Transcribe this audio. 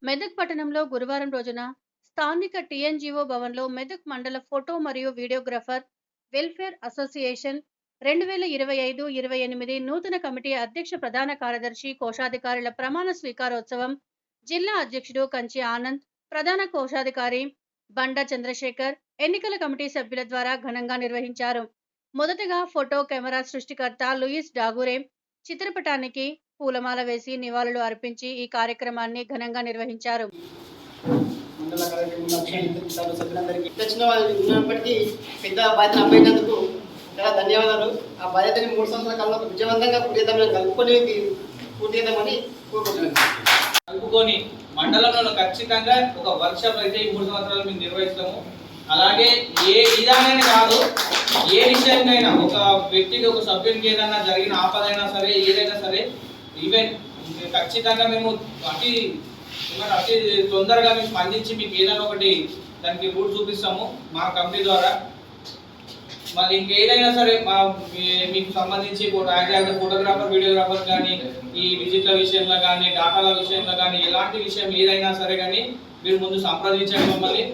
మెదక్ పట్టణంలో గురువారం రోజున స్థానిక టీఎన్జీఓ భవన్లో మెదక్ మండల ఫోటో మరియు వీడియోగ్రాఫర్ వెల్ఫేర్ అసోసియేషన్ 2025-28 నూతన కమిటీ అధ్యక్ష ప్రధాన కార్యదర్శి కోశాధికారుల ప్రమాణ స్వీకారోత్సవం జిల్లా అధ్యక్షుడు కంచి ఆనంద్, ప్రధాన కోశాధికారి బండా చంద్రశేఖర్, ఎన్నికల కమిటీ సభ్యుల ద్వారా ఘనంగా నిర్వహించారు. మొదటగా ఫోటో కెమెరా సృష్టికర్త లూయిస్ డాగురే చిత్రపటానికి పూలమాల వేసి నివాళులు అర్పించి ఈ కార్యక్రమాన్ని ఘనంగా నిర్వహించారు. మండల కార్యక్రమం సభ్యులందరికీ తెచ్చిన వాళ్ళు ఉన్నప్పటికీ పెద్ద బాధ్యత అప్పయినందుకు చాలా ధన్యవాదాలు. ఆ బాధ్యతని 3 సంవత్సరాల కాలంలో విజయవంతంగా పూర్తి చేద్దామని కోరుకుంటున్నాను. కలుపుకొని మండలంలో ఖచ్చితంగా ఒక వర్క్షాప్ అయితే ఈ 3 సంవత్సరాలు మేము నిర్వహిస్తాము. అలాగే ఏ విధానాన్ని కాదు, ఏ విషయంకైనా ఒక వ్యక్తికి ఒక సభ్యునికి ఏదైనా జరిగిన ఆపదైనా సరే, ఏదైనా సరే ఈవెన్ ఖచ్చితంగా మేము అతి తొందరగా మేము స్పందించి మీకు ఏదైనా ఒకటి దానికి రూట్ చూపిస్తాము మా కంపెనీ ద్వారా. మళ్ళీ ఇంకేదైనా సరే మీకు సంబంధించి ఫోటోగ్రాఫర్, వీడియోగ్రాఫర్ కానీ, ఈ విజిట్ల విషయంలో కానీ, డాటాల విషయంలో కానీ, ఎలాంటి విషయం ఏదైనా సరే కానీ మీరు ముందు సంప్రదించండి మమ్మల్ని.